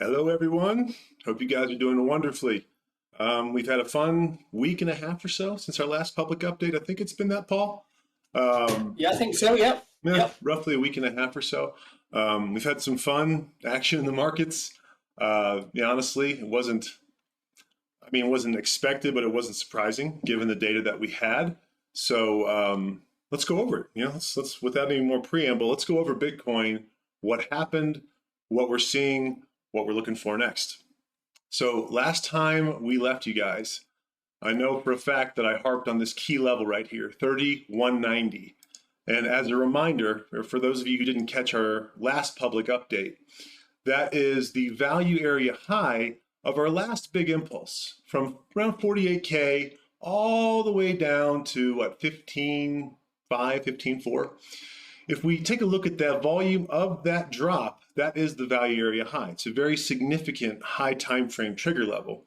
Hello, everyone. Hope you guys are doing wonderfully. We've had a fun week and a half or so since our last public update. I think it's been that, Paul. Yeah, I think so. Yep. Yeah, Yep. roughly a week and a half or so. We've had some fun action in the markets. Yeah, honestly, it wasn't expected, but it wasn't surprising given the data that we had. So let's go over it. Let's without any more preamble, let's go over Bitcoin, what happened, what we're seeing, what we're looking for next. So last time we left you guys, I know for a fact that I harped on this key level right here, 3190. And as a reminder, or for those of you who didn't catch our last public update, that is the value area high of our last big impulse from around 48K all the way down to what, 15.5, 15.4. If we take a look at the volume of that drop, that is the value area high. It's a very significant high time frame trigger level.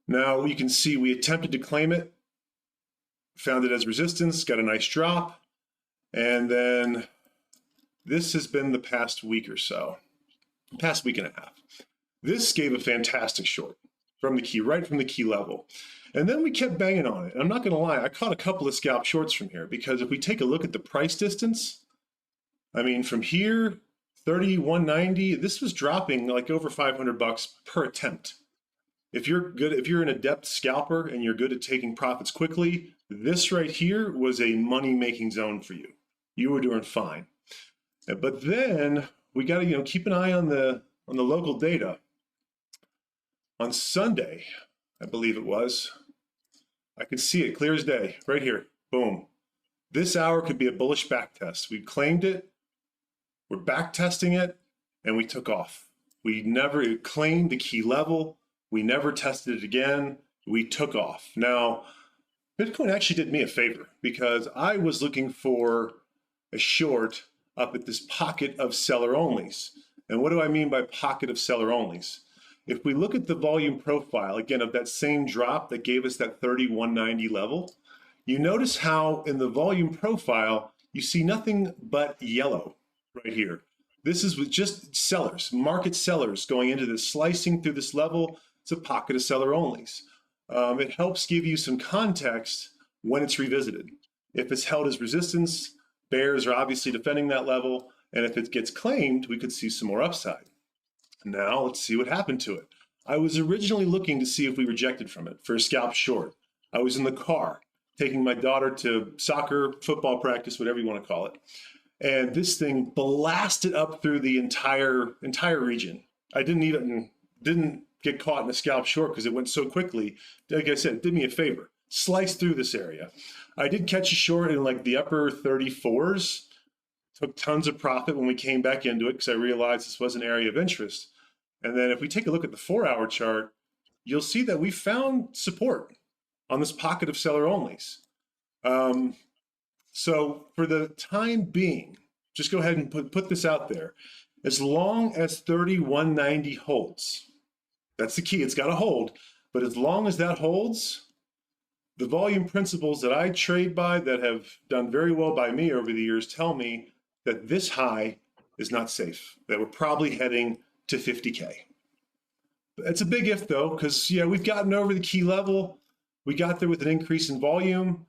Now you can see we attempted to claim it, found it as resistance, got a nice drop, and then this has been the past week or so, past week and a half. This gave a fantastic short from the key, right from the key level. And then we kept banging on it. I'm not gonna lie, I caught a couple of scalp shorts from here because if we take a look at the price distance, I mean, from here, 3190, this was dropping like over 500 bucks per attempt. If you're an adept scalper and you're good at taking profits quickly, this right here was a money-making zone for you. You were doing fine. But then we got to, keep an eye on the local data. On Sunday, I believe it was, I could see it clear as day, right here. Boom. This hour could be a bullish back test. We claimed it. We're back testing it, and we took off. We never claimed the key level. We never tested it again. We took off. Now, Bitcoin actually did me a favor because I was looking for a short up at this pocket of seller onlys. And what do I mean by pocket of seller onlys? If we look at the volume profile, again, of that same drop that gave us that 3190 level, you notice how in the volume profile, you see nothing but yellow. Right here. This is with just sellers, market sellers going into this, slicing through this level. It's a pocket of seller onlys. It helps give you some context when it's revisited. If it's held as resistance, bears are obviously defending that level. And if it gets claimed, we could see some more upside. Now let's see what happened to it. I was originally looking to see if we rejected from it for a scalp short. I was in the car taking my daughter to soccer, football practice, whatever you want to call it. And this thing blasted up through the entire region. I didn't get caught in a scalp short because it went so quickly. Like I said, it did me a favor. Sliced through this area. I did catch a short in like the upper 34s. Took tons of profit when we came back into it because I realized this was an area of interest. And then if we take a look at the 4-hour chart, you'll see that we found support on this pocket of seller onlys. So for the time being, just go ahead and put this out there. As long as 3190 holds, that's the key, it's got to hold. But as long as that holds, the volume principles that I trade by that have done very well by me over the years tell me that this high is not safe, that we're probably heading to 50K. It's a big if though, because we've gotten over the key level. We got there with an increase in volume.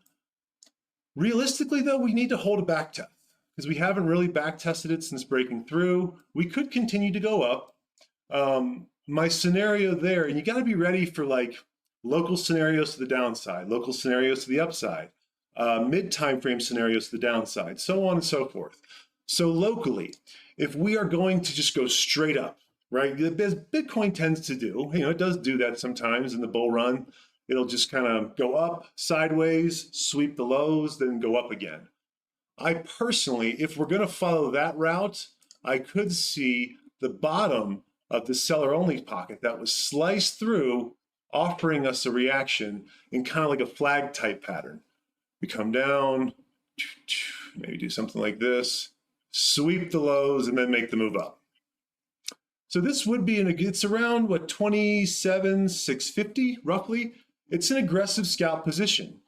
Realistically, though, we need to hold a back test because we haven't really back tested it since breaking through. We could continue to go up. My scenario there, and you got to be ready for like local scenarios to the downside, local scenarios to the upside, mid time frame scenarios to the downside, so on and so forth. So locally, if we are going to just go straight up, right, as Bitcoin tends to do, it does do that sometimes in the bull run. It'll just kind of go up, sideways, sweep the lows, then go up again. I personally, if we're going to follow that route, I could see the bottom of the seller only pocket that was sliced through, offering us a reaction in kind of like a flag type pattern. We come down, maybe do something like this, sweep the lows, and then make the move up. So this would be, it's around what, 27,650 roughly. It's an aggressive scalp position.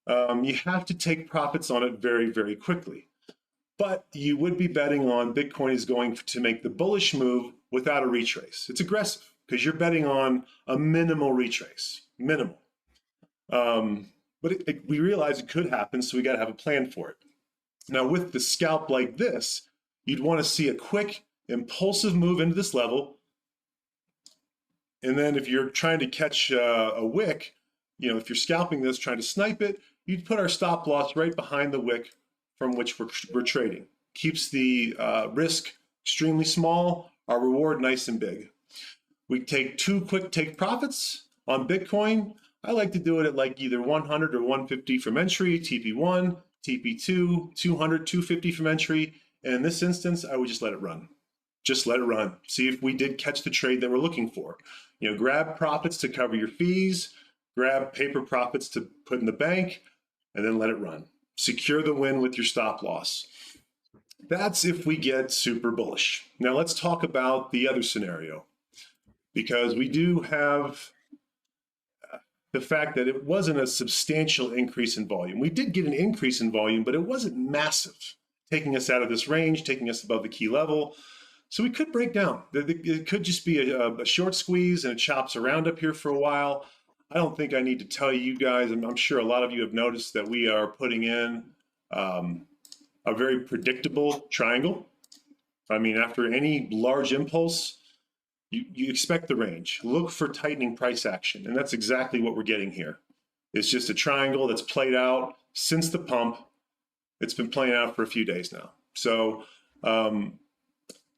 You have to take profits on it very, very quickly. but you would be betting on Bitcoin is going to make the bullish move without a retrace. It's aggressive because you're betting on a minimal retrace, minimal. But we realize it could happen, so we got to have a plan for it. Now, with the scalp like this, you'd want to see a quick, impulsive move into this level. And then if you're trying to catch a wick, if you're scalping this, trying to snipe it, you'd put our stop loss right behind the wick from which we're trading. Keeps the risk extremely small, our reward nice and big. We take 2 quick take profits on Bitcoin. I like to do it at like either 100 or 150 from entry, TP1, TP2, 200, 250 from entry. And in this instance, I would just let it run. Just let it run. See if we did catch the trade that we're looking for. Grab profits to cover your fees, grab paper profits to put in the bank, and then let it run. Secure the win with your stop loss. That's if we get super bullish. Now let's talk about the other scenario, because we do have the fact that it wasn't a substantial increase in volume. We did get an increase in volume, but it wasn't massive, taking us out of this range, taking us above the key level. So we could break down. It could just be a short squeeze and it chops around up here for a while. I don't think I need to tell you guys, and I'm sure a lot of you have noticed that we are putting in a very predictable triangle. I mean, after any large impulse, you expect the range. Look for tightening price action, and that's exactly what we're getting here. It's just a triangle that's played out since the pump. It's been playing out for a few days now. So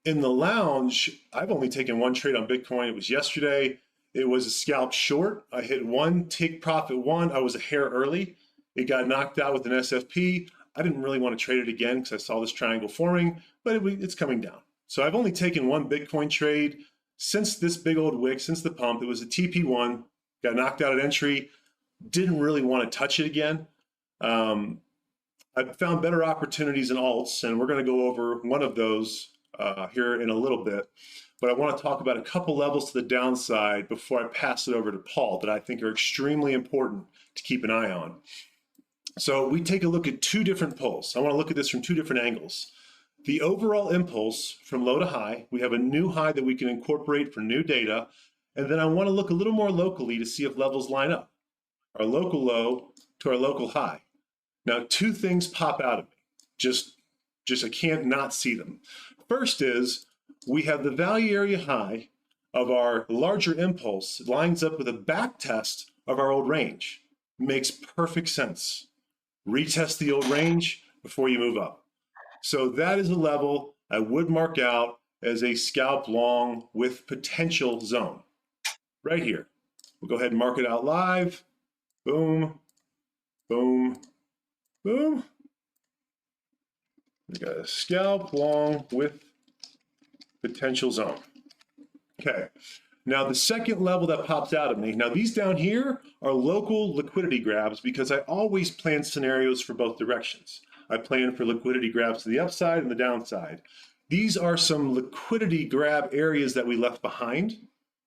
in the lounge, I've only taken 1 trade on Bitcoin. It was yesterday. It was a scalp short. I hit 1 take profit 1. I was a hair early. It got knocked out with an SFP. I didn't really want to trade it again because I saw this triangle forming, but it's coming down. So I've only taken 1 Bitcoin trade since this big old wick, since the pump. It was a TP1, got knocked out at entry, didn't really want to touch it again. I've found better opportunities in alts, and we're going to go over one of those here in a little bit. But I want to talk about a couple levels to the downside before I pass it over to Paul that I think are extremely important to keep an eye on. So we take a look at 2 different pulls. I want to look at this from 2 different angles. The overall impulse from low to high, we have a new high that we can incorporate for new data. And then I want to look a little more locally to see if levels line up. Our local low to our local high. Now, 2 things pop out of me. Just I can't not see them. First is we have the value area high of our larger impulse lines up with a back test of our old range. Makes perfect sense. Retest the old range before you move up. So that is a level I would mark out as a scalp long with potential zone. Right here. We'll go ahead and mark it out live. Boom, boom, boom. We got a scalp long with potential zone. Okay. Now the second level that pops out at me, now these down here are local liquidity grabs because I always plan scenarios for both directions. I plan for liquidity grabs to the upside and the downside. These are some liquidity grab areas that we left behind.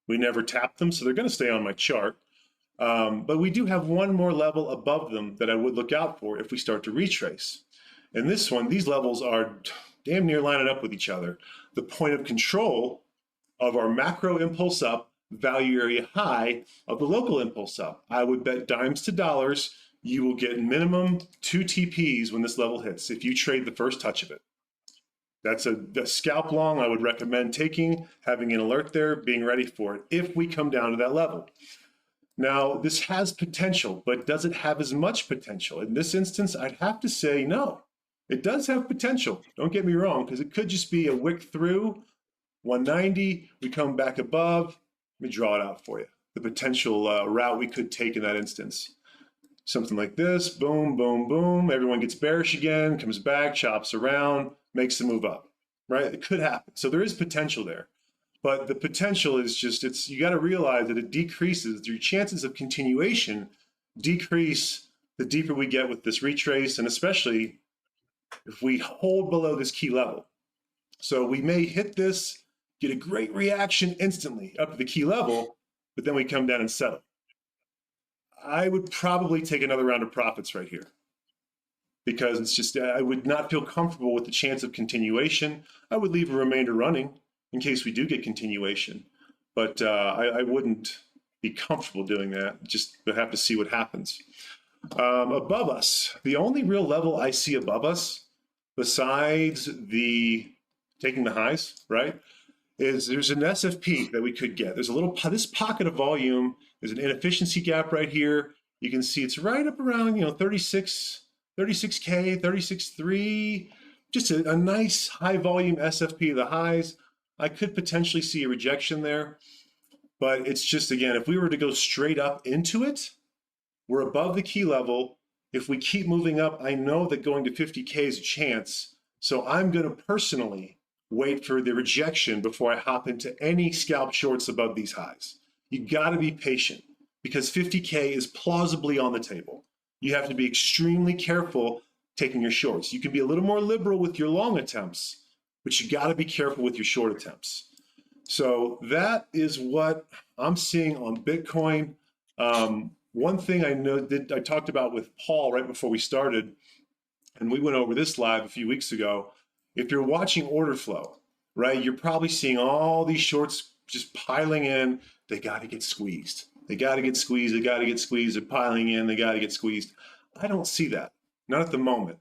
We never tapped them, so they're going to stay on my chart. But we do have one more level above them that I would look out for if we start to retrace. And this one, these levels are damn near lining up with each other. The point of control of our macro impulse up, value area high of the local impulse up. I would bet dimes to dollars you will get minimum 2 TPs when this level hits if you trade the first touch of it. That's a scalp long I would recommend taking, having an alert there, being ready for it if we come down to that level. Now, this has potential, but does it have as much potential? In this instance, I'd have to say no. It does have potential. Don't get me wrong, because it could just be a wick through 190. We come back above. Let me draw it out for you. The potential route we could take in that instance. Something like this, boom, boom, boom. Everyone gets bearish again, comes back, chops around, makes the move up, right? It could happen. So there is potential there. But the potential is just, you got to realize that it decreases. Your chances of continuation decrease the deeper we get with this retrace, and especially if we hold below this key level. So we may hit this, get a great reaction instantly up to the key level, but then we come down and settle. I would probably take another round of profits right here because it's just, I would not feel comfortable with the chance of continuation. I would leave a remainder running in case we do get continuation, but I wouldn't be comfortable doing that. Just we'll have to see what happens. Above us, the only real level I see above us, besides the taking the highs, right, is there's an SFP that we could get. There's a little, this pocket of volume, there's an inefficiency gap right here. You can see it's right up around, 36K, 36.3, just a nice high volume SFP, the highs. I could potentially see a rejection there, but it's just, again, if we were to go straight up into it, we're above the key level. If we keep moving up, I know that going to 50K is a chance. So I'm going to personally wait for the rejection before I hop into any scalp shorts above these highs. You got to be patient because 50K is plausibly on the table. You have to be extremely careful taking your shorts. You can be a little more liberal with your long attempts, but you got to be careful with your short attempts. So that is what I'm seeing on Bitcoin. One thing I know that I talked about with Paul right before we started, and we went over this live a few weeks ago. If you're watching order flow, right, you're probably seeing all these shorts just piling in. They got to get squeezed. They got to get squeezed. They got to get squeezed. They're piling in. They got to get squeezed. I don't see that. Not at the moment.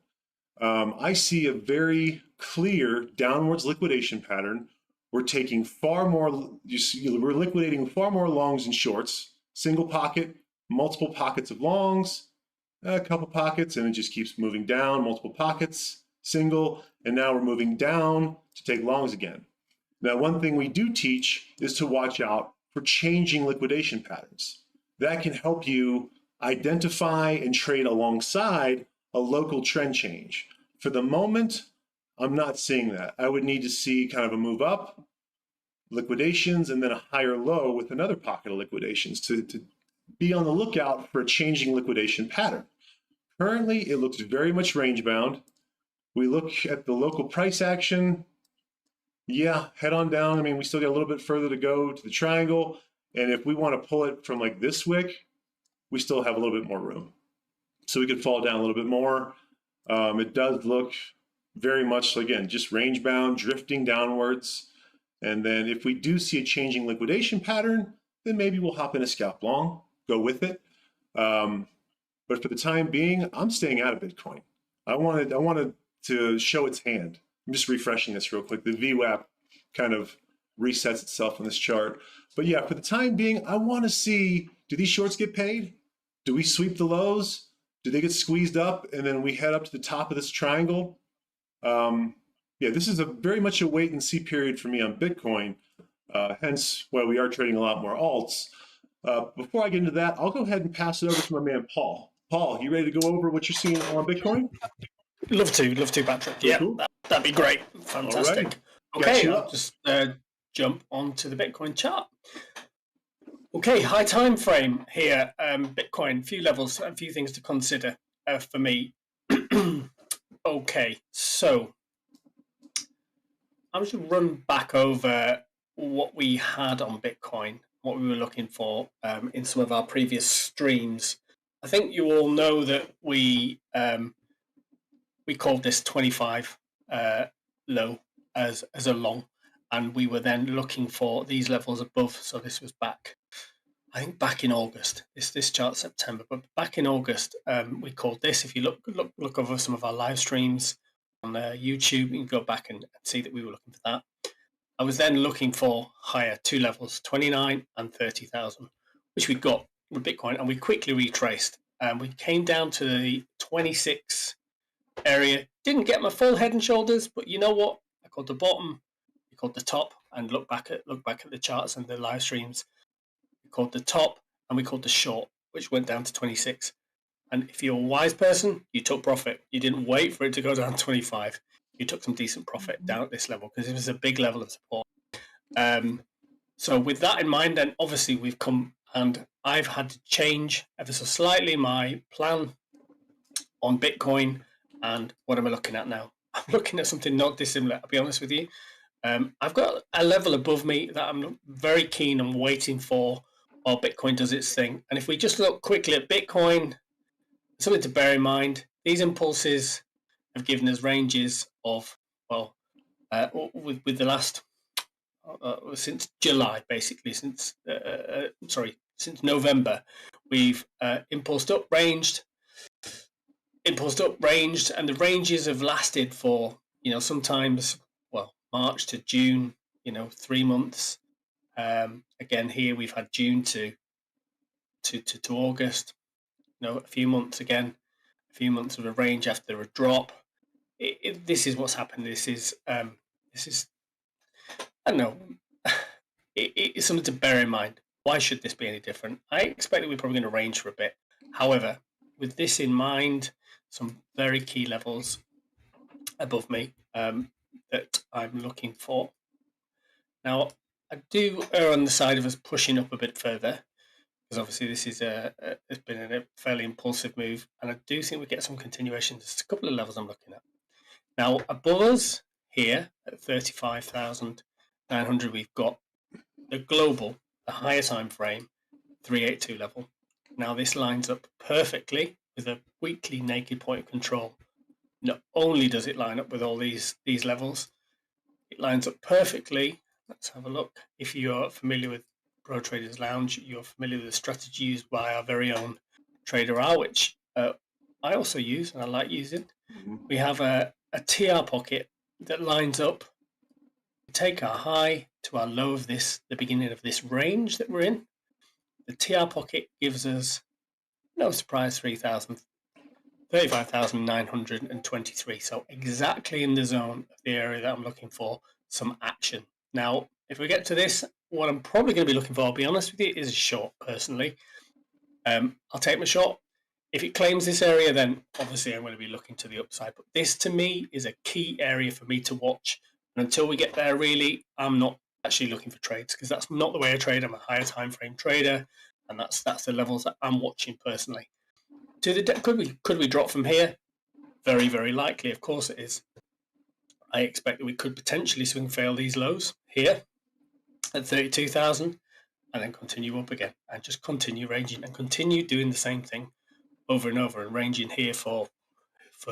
I see a very clear downwards liquidation pattern. We're taking far more, we're liquidating far more longs and shorts, single pocket, multiple pockets of longs, a couple pockets, and it just keeps moving down, multiple pockets, single, and now we're moving down to take longs again. Now, one thing we do teach is to watch out for changing liquidation patterns. That can help you identify and trade alongside a local trend change. For the moment, I'm not seeing that. I would need to see kind of a move up, liquidations, and then a higher low with another pocket of liquidations to be on the lookout for a changing liquidation pattern. Currently, it looks very much range bound. We look at the local price action. Yeah, head on down. I mean, we still got a little bit further to go to the triangle. And if we want to pull it from like this wick, we still have a little bit more room. So we could fall down a little bit more. It does look very much, again, just range bound, drifting downwards. And then if we do see a changing liquidation pattern, then maybe we'll hop in a scalp long, go with it. But for the time being, I'm staying out of Bitcoin. I wanted to show its hand. I'm just refreshing this real quick. The VWAP kind of resets itself on this chart. But yeah, for the time being, I want to see, do these shorts get paid? Do we sweep the lows? Do they get squeezed up and then we head up to the top of this triangle? Yeah, this is very much a wait and see period for me on Bitcoin, hence why we are trading a lot more alts. Before I get into that, I'll go ahead and pass it over to my man, Paul. Paul, you ready to go over what you're seeing on Bitcoin? Love to, Patrick. Yeah, cool. That'd be great. Fantastic. Right. Okay, I'll just jump onto the Bitcoin chart. Okay, high time frame here. Bitcoin, few levels, a few things to consider for me. Okay, so I'm just going to run back over what we had on Bitcoin, what we were looking for in some of our previous streams. I think you all know that we called this 25 low as a long, and we were then looking for these levels above. So this was back, I think back in August. This chart September, but back in August, we called this. If you look over some of our live streams on YouTube, you can go back and see that we were looking for that. I was then looking for higher two levels, 29 and 30,000, which we got with Bitcoin, and we quickly retraced. We came down to the 26 area. Didn't get my full head and shoulders, but you know what? I called the bottom, we called the top, and look back at the charts and the live streams. We called the top and we called the short, which went down to 26. And if you're a wise person, you took profit. You didn't wait for it to go down to 25. You took some decent profit down at this level because it was a big level of support. So with that in mind, then obviously we've come and I've had to change ever so slightly my plan on Bitcoin. And what am I looking at now? I'm looking at something not dissimilar, I'll be honest with you. I've got a level above me that I'm very keen on waiting for while Bitcoin does its thing. And if we just look quickly at Bitcoin, something to bear in mind, these impulses have given us ranges of, well, with the last since July, basically since November, we've impulsed up, ranged, and the ranges have lasted for, sometimes, well, March to June, 3 months. Again, here we've had June to August, a few months again, a few months of a range after a drop. This is what's happened. This is I don't know. It's something to bear in mind. Why should this be any different? I expect that we're probably going to range for a bit. However, with this in mind, some very key levels above me that I'm looking for. Now, I do err on the side of us pushing up a bit further, because obviously this is it's been a fairly impulsive move, and I do think we get some continuation. There's a couple of levels I'm looking at. Now, above us here at 35,900, we've got the global, the higher time frame, 382 level. Now, this lines up perfectly with a weekly naked point of control. Not only does it line up with all these levels, it lines up perfectly. Let's have a look. If you're familiar with Pro Traders Lounge, you're familiar with the strategy used by our very own Trader R, which I also use and I like using. We have a TR pocket that lines up. We take our high to our low of the beginning of this range that we're in. The TR pocket gives us, no surprise, 35,923. So exactly in the zone of the area that I'm looking for some action. Now, if we get to this, what I'm probably going to be looking for, I'll be honest with you, is a short, personally. I'll take my short. If it claims this area, then obviously I'm going to be looking to the upside. But this, to me, is a key area for me to watch. And until we get there, really, I'm not actually looking for trades, because that's not the way I trade. I'm a higher time frame trader, and that's the levels that I'm watching personally. Could we drop from here? Very, very likely. Of course it is. I expect that we could potentially swing fail these lows here at 32,000 and then continue up again and just continue ranging and continue doing the same thing over and over and ranging here for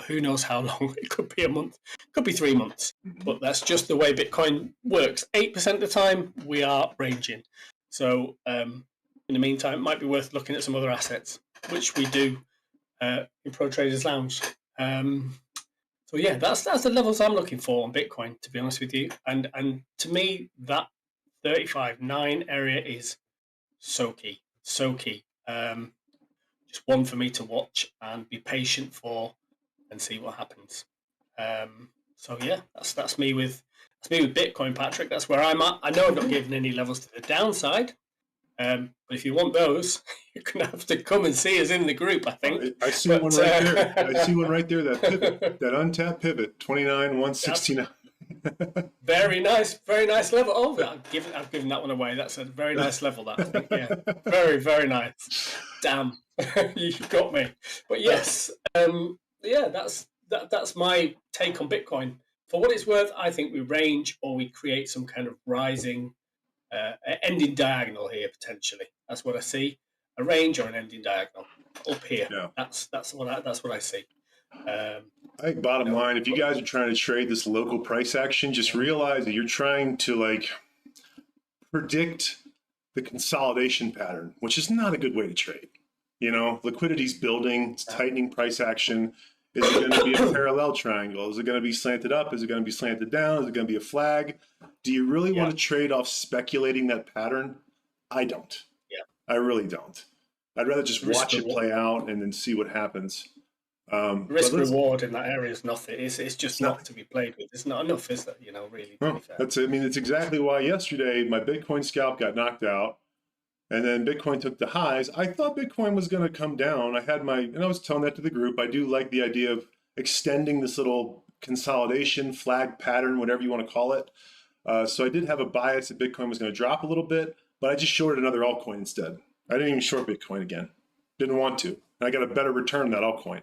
who knows how long. It could be a month, could be 3 months, but that's just the way Bitcoin works. 8% of the time we are ranging. So in the meantime, it might be worth looking at some other assets, which we do in Pro Traders Lounge. So yeah, that's the levels I'm looking for on Bitcoin, to be honest with you. And to me, that 35.9 area is so key. Just one for me to watch and be patient for and see what happens. So yeah, that's me with Bitcoin, Patrick. That's where I'm at. I know I've not given any levels to the downside. But if you want those, you're going to have to come and see us in the group, I think. I see one right there. I see one right there, that pivot, that untapped pivot, 29,169. Very nice level. Oh, I've given that one away. That's a very nice level, that, I think. Yeah, very, very nice. Damn, you got me. But yes, yeah, that's my take on Bitcoin. For what it's worth, I think we range or we create some kind of rising ending diagonal here, potentially. That's what I see. A range or an ending diagonal up here. Yeah. That's what I see. I think bottom line, if you guys are trying to trade this local price action, just realize that you're trying to predict the consolidation pattern, which is not a good way to trade. Liquidity's building, it's tightening price action. Is it going to be a parallel triangle? Is it going to be slanted up? Is it going to be slanted down? Is it going to be a flag? Do you really want to trade off speculating that pattern? I don't. Yeah. I really don't. I'd rather just watch it play out and then see what happens. Risk reward in that area is nothing. It's just not to be played with. It's not enough, is that? Really. It's exactly why yesterday my Bitcoin scalp got knocked out. And then Bitcoin took the highs. I thought Bitcoin was going to come down. And I was telling that to the group. I do like the idea of extending this little consolidation flag pattern, whatever you want to call it. So I did have a bias that Bitcoin was going to drop a little bit, but I just shorted another altcoin instead. I didn't even short Bitcoin again. Didn't want to. And I got a better return on that altcoin.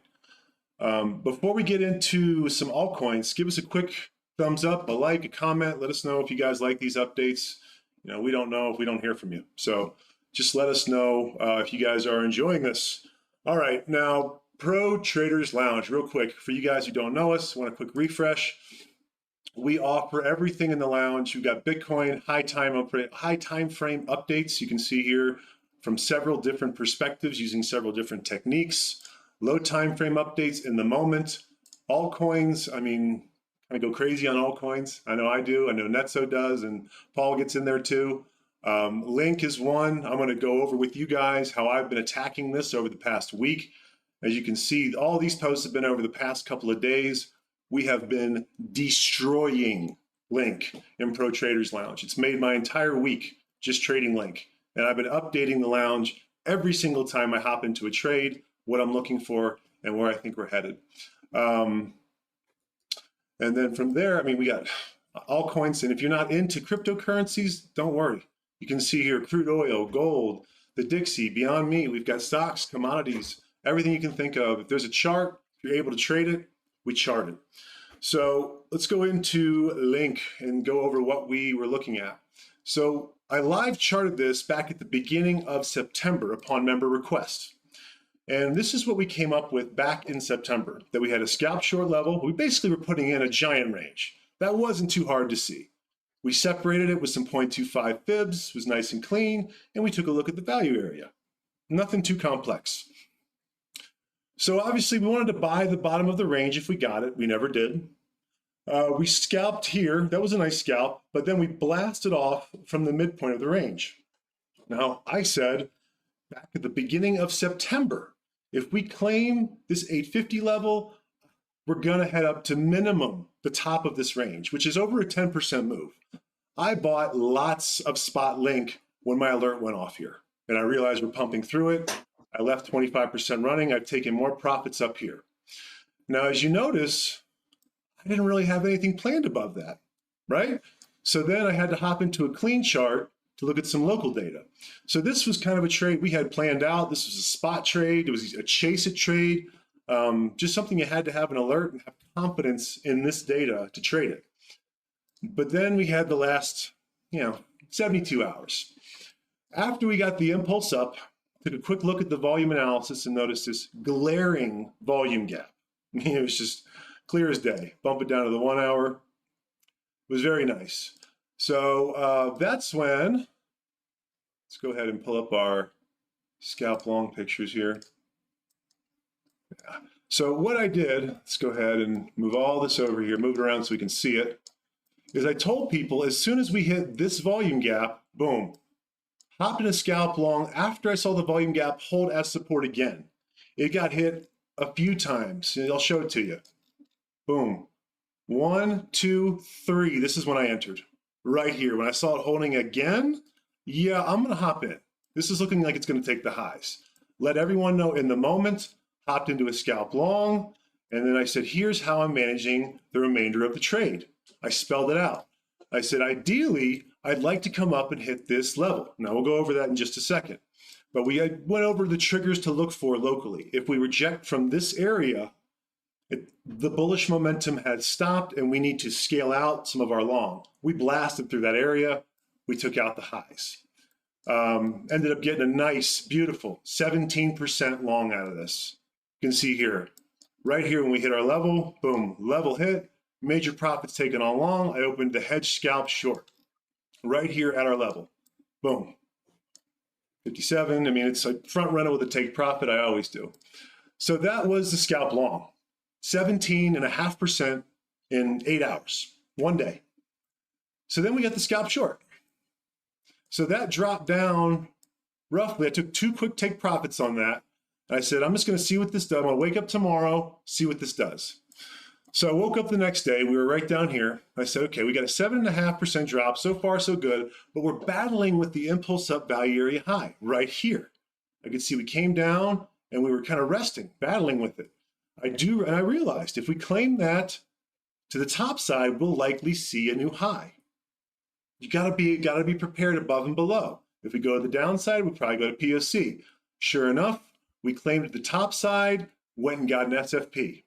Before we get into some altcoins, give us a quick thumbs up, a like, a comment. Let us know if you guys like these updates. We don't know if we don't hear from you. So just let us know if you guys are enjoying this. All right. Now, Pro Traders Lounge, real quick, for you guys who don't know us, want a quick refresh. We offer everything in the lounge. We've got Bitcoin high time frame updates. You can see here from several different perspectives using several different techniques. Low time frame updates in the moment. Altcoins, I mean, kind of go crazy on altcoins. I know I do. I know Netso does, and Paul gets in there too. Link is one. I'm going to go over with you guys how I've been attacking this over the past week. As you can see, all these posts have been over the past couple of days. We have been destroying Link in Pro Traders Lounge. It's made my entire week just trading Link. And I've been updating the lounge every single time I hop into a trade, what I'm looking for and where I think we're headed. And then from there, I mean, we got altcoins. And if you're not into cryptocurrencies, don't worry. You can see here crude oil, gold, the Dixie, Beyond Meat. We've got stocks, commodities, everything you can think of. If there's a chart, if you're able to trade it, we chart it. So let's go into Link and go over what we were looking at. So I live charted this back at the beginning of September upon member request. And this is what we came up with back in September, that we had a scalp short level. We basically were putting in a giant range. That wasn't too hard to see. We separated it with some 0.25 fibs, it was nice and clean, and we took a look at the value area. Nothing too complex. So obviously we wanted to buy the bottom of the range if we got it. We never did. We scalped here. That was a nice scalp, but then we blasted off from the midpoint of the range. Now, I said back at the beginning of September, if we claim this 850 level, we're going to head up to minimum the top of this range, which is over a 10% move. I bought lots of spot Link when my alert went off here, and I realized we're pumping through it. I left 25% running. I've taken more profits up here. Now, as you notice, I didn't really have anything planned above that, right? So then I had to hop into a clean chart to look at some local data. So this was kind of a trade we had planned out. This was a spot trade. It was a chase it trade, just something you had to have an alert and have confidence in this data to trade it. But then we had the last, 72 hours. After we got the impulse up, took a quick look at the volume analysis and noticed this glaring volume gap. I mean, it was just clear as day. Bump it down to the 1 hour. It was very nice. So that's when, let's go ahead and pull up our scalp long pictures here. Yeah. So what I did, let's go ahead and move all this over here, move it around so we can see it, is I told people as soon as we hit this volume gap, boom, hopped in a scalp long after I saw the volume gap hold as support again. It got hit a few times, and I'll show it to you. Boom. 1, 2, 3. This is when I entered. Right here. When I saw it holding again, yeah, I'm going to hop in. This is looking like it's going to take the highs. Let everyone know in the moment, hopped into a scalp long, and then I said, here's how I'm managing the remainder of the trade. I spelled it out. I said, ideally, I'd like to come up and hit this level. Now, we'll go over that in just a second. But we went over the triggers to look for locally. If we reject from this area, the bullish momentum had stopped and we need to scale out some of our long. We blasted through that area. We took out the highs. Ended up getting a nice, beautiful 17% long out of this. You can see here, right here when we hit our level, boom, level hit, major profits taken all long. I opened the hedge scalp short right here at our level. Boom. 57. I mean, it's a front runner with a take profit. I always do. So that was the scalp long. 17.5% in 8 hours, one day. So then we got the scalp short. So that dropped down roughly. I took 2 quick take profits on that. And I said, I'm just going to see what this does. I'm going to wake up tomorrow, see what this does. So I woke up the next day. We were right down here. I said, okay, we got a 7.5% drop. So far, so good. But we're battling with the impulse up value area high right here. I could see we came down and we were kind of resting, battling with it. And I realized if we claim that to the top side, we'll likely see a new high. You gotta be prepared above and below. If we go to the downside, we'll probably go to POC. Sure enough, we claimed at the top side, went and got an SFP.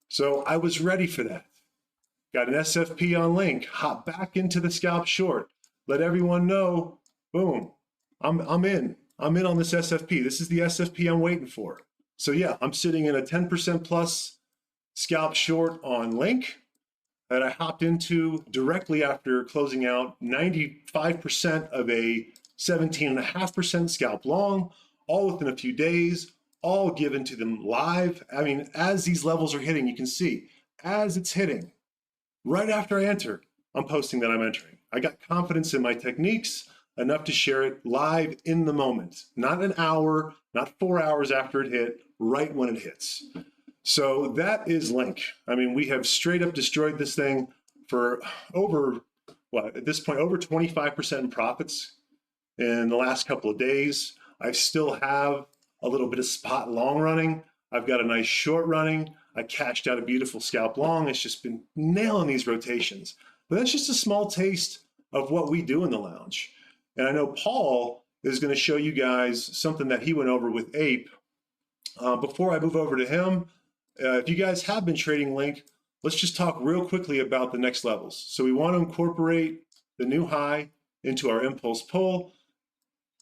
So I was ready for that. Got an SFP on Link, hop back into the scalp short, let everyone know, boom, I'm in on this SFP. This is the SFP I'm waiting for. So yeah, I'm sitting in a 10% plus scalp short on Link that I hopped into directly after closing out 95% of a 17.5% scalp long, all within a few days, all given to them live. I mean, as these levels are hitting, you can see as it's hitting, right after I enter, I'm posting that I'm entering. I got confidence in my techniques enough to share it live in the moment, not an hour, not 4 hours after it hit, right when it hits. So that is Link. I mean, we have straight up destroyed this thing for over, what, at this point, over 25% in profits in the last couple of days. I still have a little bit of spot long running. I've got a nice short running. I cashed out a beautiful scalp long. It's just been nailing these rotations. But that's just a small taste of what we do in the lounge. And I know Paul is going to show you guys something that he went over with Ape. Before I move over to him, if you guys have been trading Link, let's just talk real quickly about the next levels. So we want to incorporate the new high into our impulse pull.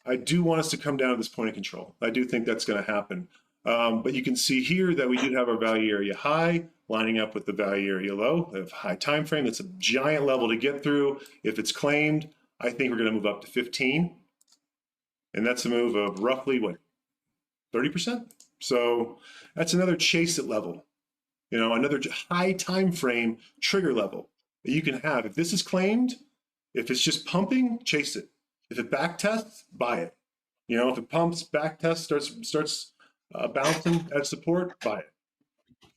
I do want us to come down to this point of control. I do think that's going to happen. But you can see here that we did have our value area high lining up with the value area low of high time frame. That's a giant level to get through. If it's claimed, I think we're going to move up to 15. And that's a move of roughly, what, 30%? So that's another chase it level, you know, another high time frame trigger level that you can have. If this is claimed, if it's just pumping, chase it. If it back tests, buy it. You know, if it pumps, back tests, starts bouncing at support, buy it.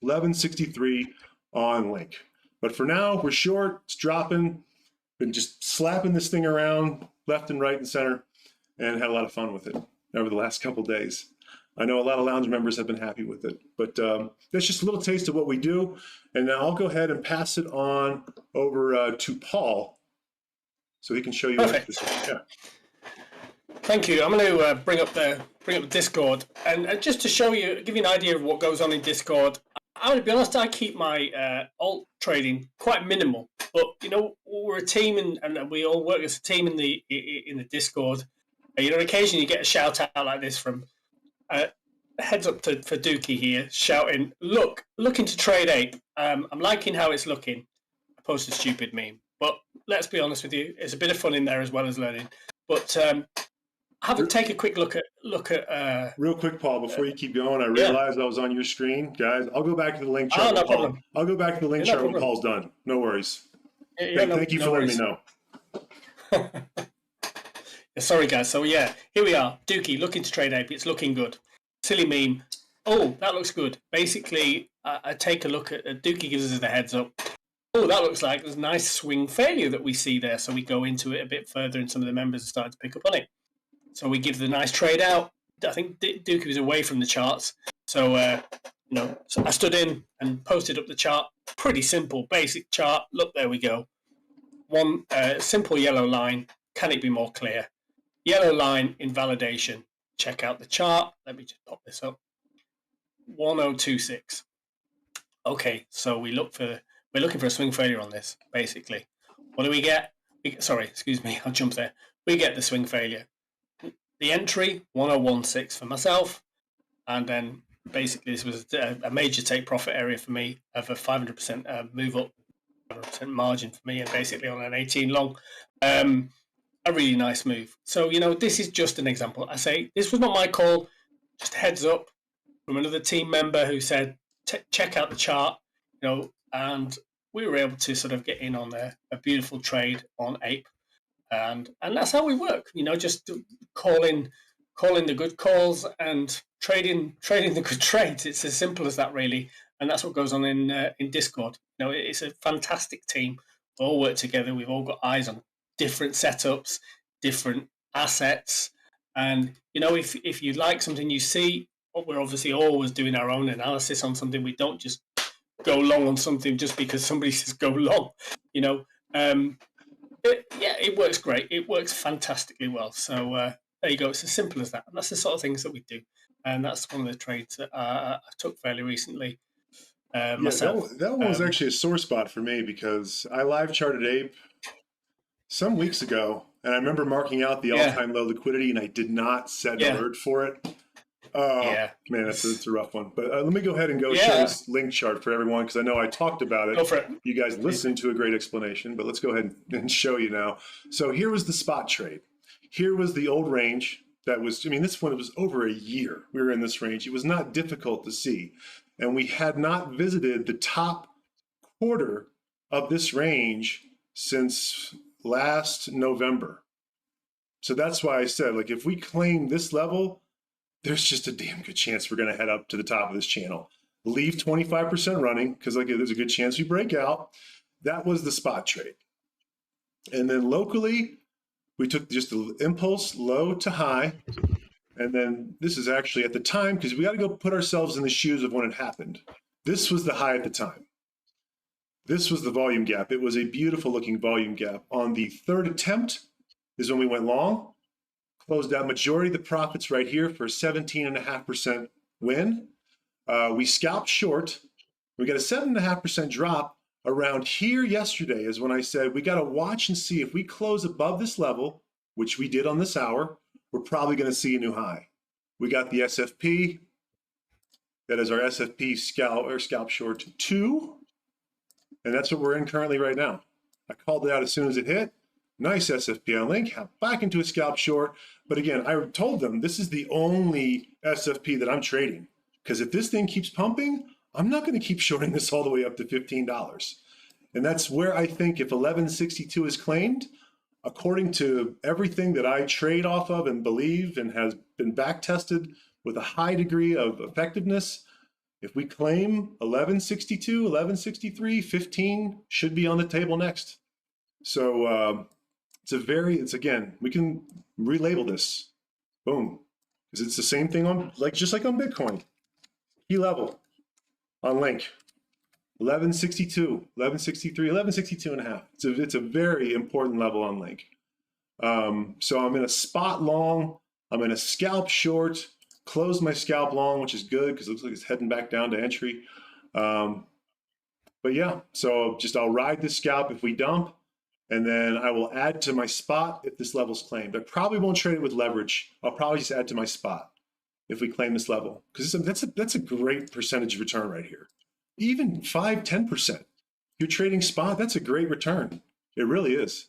1163 on Link. But for now, we're short, it's dropping, been just slapping this thing around left and right and center, and had a lot of fun with it over the last couple of days. I know a lot of lounge members have been happy with it, but that's just a little taste of what we do. And now I'll go ahead and pass it on over to Paul so he can show you. Perfect. Yeah. Thank you. I'm going to bring up the Discord, and just to show you, give you an idea of what goes on in Discord. I'm going to be honest, I keep my alt trading quite minimal, but you know, we're a team, and we all work as a team in the Discord. You know, occasionally you get a shout out like this from heads up for Dookie here, shouting, looking to trade Ape. I'm liking how it's looking. I posted a stupid meme, but let's be honest with you, there's a bit of fun in there as well as learning. But take a quick look at real quick, Paul, before you keep going. I realized I was on your screen, guys. I'll go back to the link chart. No problem. I'll go back to the link chart when Paul's done. No worries. Thank you for letting me know. Sorry, guys. So yeah, here we are. Dookie looking to trade Ape. It's looking good. Silly meme. Oh, that looks good. Basically, I take a look at Dookie gives us the heads up. Oh, that looks like there's a nice swing failure that we see there. So we go into it a bit further, and some of the members are starting to pick up on it. So we give the nice trade out. I think Dookie was away from the charts. So, so I stood in and posted up the chart. Pretty simple, basic chart. Look, there we go. One simple yellow line. Can it be more clear? Yellow line invalidation. Check out the chart. Let me just pop this up. 1026. Okay, so we're looking for a swing failure on this, basically. What do we get? Sorry, excuse me, I'll jump there. We get the swing failure. The entry, 1016 for myself, and then basically this was a major take profit area for me of a 500% move up, 500% margin for me, and basically on an 18 long. A really nice move. So, you know, this is just an example. I say this was not my call, just heads up from another team member who said, check out the chart, you know, and we were able to sort of get in on a beautiful trade on Ape. And that's how we work, you know, just calling the good calls and trading the good trades. It's as simple as that, really. And that's what goes on in Discord. You know, it's a fantastic team. We all work together. We've all got eyes on different setups, different assets. And, you know, if you like something you see, we're obviously always doing our own analysis on something. We don't just go long on something just because somebody says go long, you know. It works great. It works fantastically well. So there you go. It's as simple as that. And that's the sort of things that we do. And that's one of the trades that I took fairly recently myself. That one was actually a sore spot for me because I live charted Ape some weeks ago, and I remember marking out the all-time low liquidity, and I did not set an alert for it. Oh, Yeah. man, it's a rough one. But let me go ahead and show Yeah. this link chart for everyone because I know I talked about it. Go for it. You guys listened to a great explanation, but let's go ahead and show you now. So here was the spot trade. Here was the old range that was, I mean, this one, it was over a year. We were in this range. It was not difficult to see. And we had not visited the top quarter of this range since last November. So that's why I said, like, if we claim this level, there's just a damn good chance we're going to head up to the top of this channel. Leave 25% running because like there's a good chance we break out. That was the spot trade. And then locally, we took just the impulse low to high. And then this is actually at the time because we got to go put ourselves in the shoes of when it happened. This was the high at the time. This was the volume gap. It was a beautiful looking volume gap. On the third attempt is when we went long. Closed out majority of the profits right here for a 17.5% win. We scalped short. We got a 7.5% drop around here yesterday is when I said we got to watch and see if we close above this level, which we did on this hour, we're probably going to see a new high. We got the SFP. That is our SFP scalp short 2. And that's what we're in currently right now. I called it out as soon as it hit. Nice SFP on link, back into a scalp short. But again, I told them this is the only SFP that I'm trading. Because if this thing keeps pumping, I'm not going to keep shorting this all the way up to $15. And that's where I think if 1162 is claimed, according to everything that I trade off of and believe and has been back tested with a high degree of effectiveness, if we claim 1162, 1163, 15 should be on the table next. So it's again, we can relabel this, boom, because it's the same thing on, just like on Bitcoin, key level on link, 1162, 1163, 1162 and a half. It's a very important level on link. So I'm in a spot long, I'm in a scalp short, closed my scalp long, which is good because it looks like it's heading back down to entry. But yeah, so I'll ride this scalp if we dump. And then I will add to my spot if this level's claimed. I probably won't trade it with leverage. I'll probably just add to my spot if we claim this level. Because that's a great percentage return right here. Even 5, 10%. You're trading spot, that's a great return. It really is.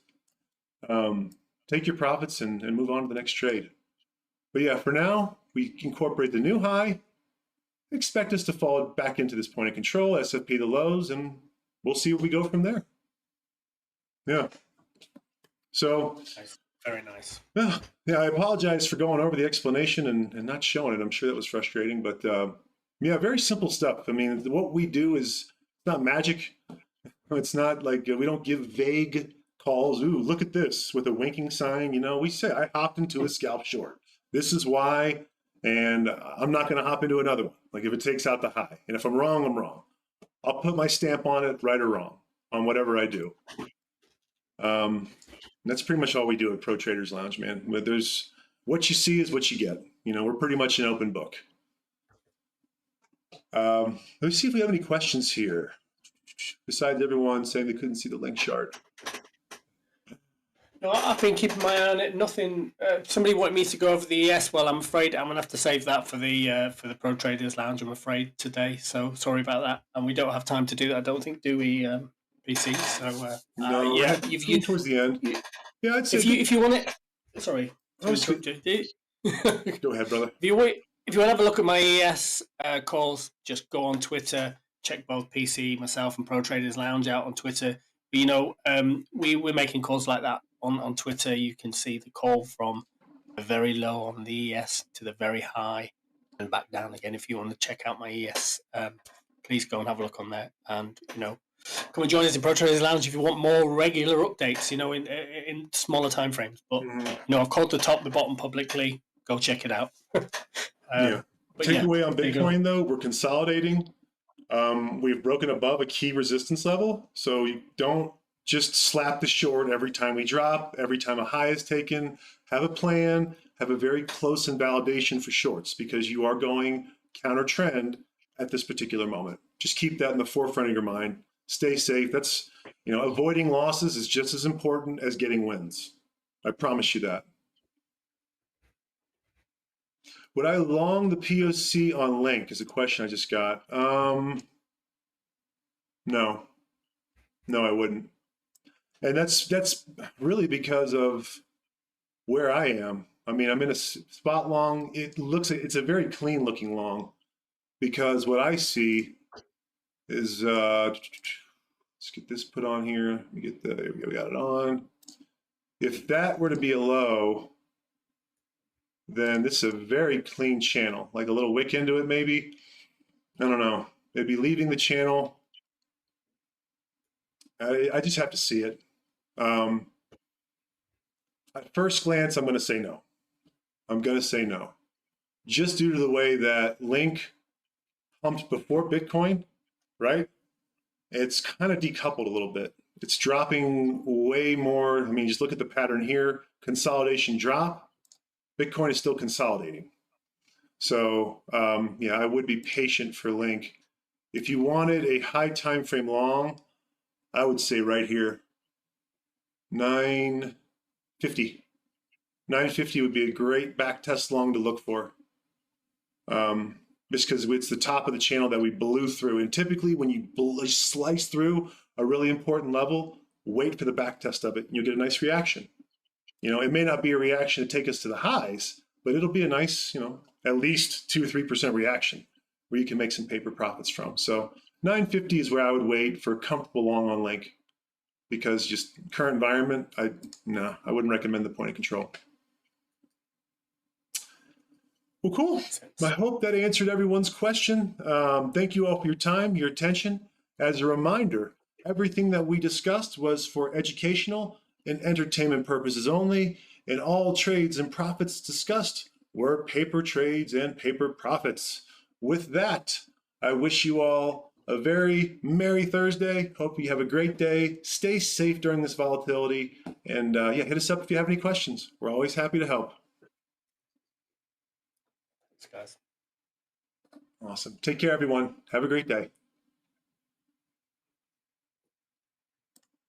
Take your profits and move on to the next trade. But yeah, for now, we incorporate the new high. Expect us to fall back into this point of control, SFP the lows, and we'll see where we go from there. Yeah. So. Nice. Very nice. Yeah, I apologize for going over the explanation and not showing it. I'm sure that was frustrating, but yeah, very simple stuff. I mean, what we do is not magic. It's not like we don't give vague calls. Ooh, look at this with a winking sign. We say I hopped into a scalp short. This is why, and I'm not going to hop into another one. Like if it takes out the high, and if I'm wrong, I'm wrong. I'll put my stamp on it, right or wrong, on whatever I do. That's pretty much all we do at Pro Traders Lounge, man. There's what you see is what you get. We're pretty much an open book. Let's see if we have any questions here. Besides everyone saying they couldn't see the link chart. No, I've been keeping my eye on it. Nothing. Somebody wanted me to go over the ES. Well, I'm afraid I'm gonna have to save that for the Pro Traders Lounge. I'm afraid today. So sorry about that. And we don't have time to do that. I don't think, do we? PC. So no, yeah, you've towards the end. Yeah, I'd say if you want it. Sorry. Go ahead, brother. If you want to have a look at my ES calls, just go on Twitter. Check both PC, myself, and Pro Traders Lounge out on Twitter. But, we're making calls like that on Twitter. You can see the call from the very low on the ES to the very high and back down again. If you want to check out my ES, please go and have a look on there. And come and join us in Pro Traders Lounge if you want more regular updates. In smaller time frames. But I've called the top, the bottom publicly. Go check it out. Yeah. Takeaway on Bitcoin though, we're consolidating. We've broken above a key resistance level, so you don't just slap the short every time we drop, every time a high is taken. Have a plan, have a very close invalidation for shorts because you are going counter trend at this particular moment. Just keep that in the forefront of your mind. Stay safe. That's, avoiding losses is just as important as getting wins. I promise you that. Would I long the POC on Link is a question I just got. No, no, I wouldn't. And that's really because of where I am. I mean, I'm in a spot long. It looks like it's a very clean looking long because what I see is, let's get this put on here. Let me get there we got it on. If that were to be a low, then this is a very clean channel, like a little wick into it maybe. I don't know. It'd be leaving the channel. I just have to see it. At first glance, I'm going to say no. I'm going to say no. Just due to the way that Link pumped before Bitcoin, right? It's kind of decoupled a little bit. It's dropping way more. I mean, just look at the pattern here. Consolidation drop. Bitcoin is still consolidating. So yeah, I would be patient for Link. If you wanted a high time frame long, I would say right here, 950. 950 would be a great back test long to look for. Just because it's the top of the channel that we blew through. And typically when you slice through a really important level, wait for the back test of it and you'll get a nice reaction. You know, it may not be a reaction to take us to the highs, but it'll be a nice, you know, at least 2 or 3% reaction where you can make some paper profits from. So 950 is where I would wait for a comfortable long on Link, because just current environment, I wouldn't recommend the point of control. Well, cool. I hope that answered everyone's question. Thank you all for your time, your attention. As a reminder, everything that we discussed was for educational and entertainment purposes only, and all trades and profits discussed were paper trades and paper profits. With that, I wish you all a very Merry Thursday. Hope you have a great day. Stay safe during this volatility. And yeah, hit us up if you have any questions. We're always happy to help. Thanks, guys. Awesome. Take care, everyone. Have a great day.